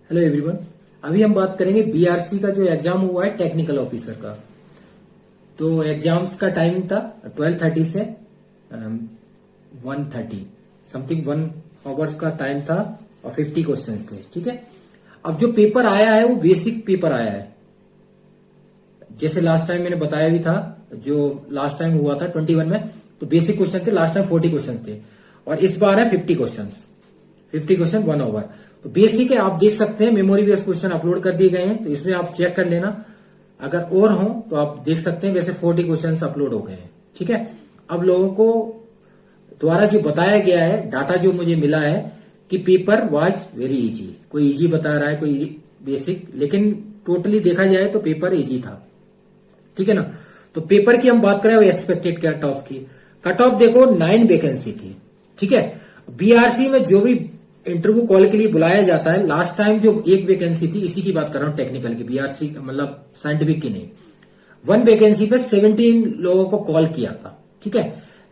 Hello everyone. अभी हम बात करेंगे बीआरसी का जो एग्जाम हुआ है टेक्निकल ऑफिसर का। तो एग्जाम्स का टाइम था 12:30 से 1:30 समथिंग 1 आवर्स का टाइम था और 50 क्वेश्चंस थे। ठीक है, अब जो पेपर आया है वो बेसिक पेपर आया है। जैसे लास्ट टाइम मैंने बताया भी था, जो लास्ट टाइम हुआ था 21 में, तो बेसिक क्वेश्चन थे, लास्ट टाइम 40 क्वेश्चन थे और इस बार है 50 क्वेश्चन 1 आवर। तो बेसिक है, आप देख सकते हैं मेमोरी बेस्ड क्वेश्चन अपलोड कर दिए गए हैं, तो इसमें आप चेक कर लेना। अगर और हो तो आप देख सकते हैं, वैसे 40 क्वेश्चन अपलोड हो गए हैं। ठीक है, अब लोगों को द्वारा जो बताया गया है, डाटा जो मुझे मिला है कि पेपर वाज वेरी इजी। कोई इजी बता रहा है, कोई बेसिक, लेकिन टोटली देखा जाए तो पेपर इजी था। ठीक है ना। तो पेपर की हम बात करें एक्सपेक्टेड कट ऑफ की, कट ऑफ देखो 9 वैकेंसी थी। ठीक है, बीआरसी में जो भी इंटरव्यू कॉल के लिए बुलाया जाता है, लास्ट टाइम जो 1 वैकेंसी थी, इसी की बात कर रहा हूं, टेक्निकल की, बीआरसी मतलब साइंटिफिक की नहीं, 1 वैकेंसी पे 17 लोगों को कॉल किया था। ठीक है,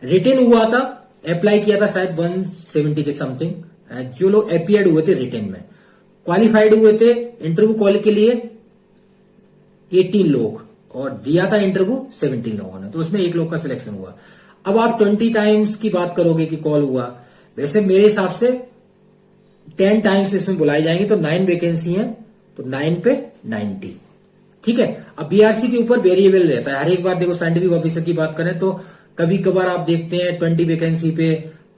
रिटन हुआ था, अप्लाई किया था शायद 170 के समथिंग जो लोग अपीयर्ड हुए थे रिटन में। क्वालिफाइड हुए थे इंटरव्यू कॉल के लिए 18 लोग और दिया था इंटरव्यू 17 लोगों ने, तो उसमें 1 लोग का सिलेक्शन हुआ। अब आप 20 टाइम्स की बात करोगे कि कॉल हुआ, वैसे मेरे हिसाब से 10 टाइम्स इसमें बुलाए जाएंगे, तो 9 वैकेंसी है, तो 9 पे 90। ठीक है, अब बीआरसी के ऊपर वेरिएबल रहता है। हर एक बार देखो, साइंटिफिक ऑफिसर की बात करें तो कभी कभार आप देखते हैं 20 वैकेंसी पे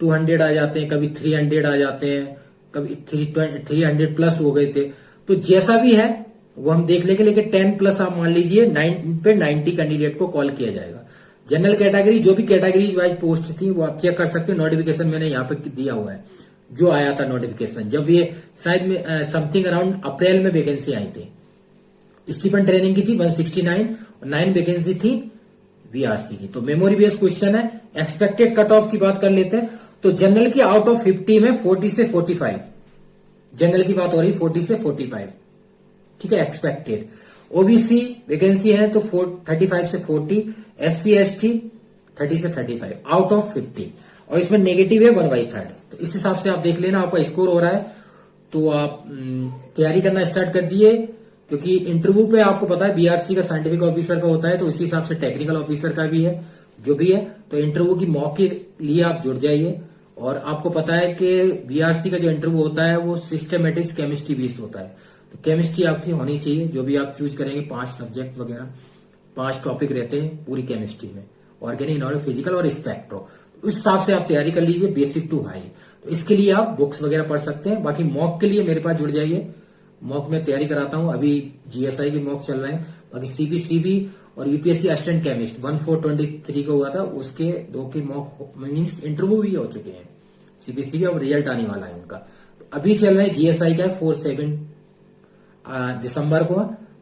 200 आ जाते हैं, कभी 300 आ जाते हैं, कभी 300 प्लस हो गए थे। तो जैसा भी है वो हम देख लेंगे, लेकिन 10 प्लस आप मान लीजिए, 9 पे 90 कैंडिडेट को कॉल किया जाएगा। जनरल कैटेगरी, जो भी कैटेगरीज वाइज पोस्ट थी वो आप चेक कर सकते हो। नोटिफिकेशन मैंने यहाँ पे दिया हुआ है, जो आया था नोटिफिकेशन, जब ये शायद में समथिंग अराउंड अप्रैल में वैकेंसी आई थी। स्टीफन ट्रेनिंग की थी 169 और 9 वैकेंसी थी बीआरसी की। तो मेमोरी बेस्ड क्वेश्चन है। एक्सपेक्टेड कट ऑफ की बात कर लेते हैं, तो जनरल की आउट ऑफ 50 में 40 से 45, जनरल की बात हो रही 40 से 45। ठीक है, एक्सपेक्टेड। ओबीसी वैकेंसी है तो 35 से 40, एससी एसटी 30 से 35 आउट ऑफ 50, और इसमें नेगेटिव है 1/3। तो इस हिसाब से आप देख लेना आपका स्कोर हो रहा है, तो आप तैयारी करना स्टार्ट कर दीजिए, क्योंकि इंटरव्यू पे आपको पता है बीआरसी का साइंटिफिक ऑफिसर का होता है, तो इसी हिसाब से टेक्निकल ऑफिसर का भी है, जो भी है। तो इंटरव्यू की मॉक के लिए आप जुड़ जाइए। और आपको पता है कि बीआरसी का जो इंटरव्यू होता है वो सिस्टमेटिक्स केमिस्ट्री बेस्ड होता है, तो केमिस्ट्री आपकी होनी चाहिए। जो भी आप चूज करेंगे, 5 सब्जेक्ट वगैरह, 5 टॉपिक रहते हैं पूरी केमिस्ट्री में, ऑर्गेनिक, इनऑर्गेनिक, फिजिकल और स्पेक्ट्रो। उस हिसाब से आप तैयारी कर लीजिए, बेसिक टू हाई। तो इसके लिए आप बुक्स वगैरह पढ़ सकते हैं। बाकी मॉक के लिए मेरे पास जुड़ जाइए, मॉक में तैयारी कराता हूं। अभी जीएसआई के मॉक चल रहे हैं, बाकी सीबीसीबी और यूपीएससी असिस्टेंट केमिस्ट 1423 को हुआ था, उसके 2 के मॉक मीन्स इंटरव्यू भी हो चुके हैं। सीबीसीबी अब रिजल्ट आने वाला है उनका। तो अभी चल रहे हैं जीएसआई का 4-7 दिसंबर को।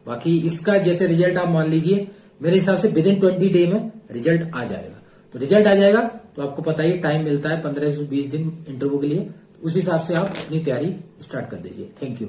बाकी इसका जैसे रिजल्ट आप मान लीजिए, मेरे हिसाब से विदिन 20 डे में रिजल्ट आ जाएगा। तो रिजल्ट आ जाएगा तो आपको पता ही टाइम मिलता है 15 से 20 दिन इंटरव्यू के लिए, उस हिसाब से आप अपनी तैयारी स्टार्ट कर दीजिए। Thank you.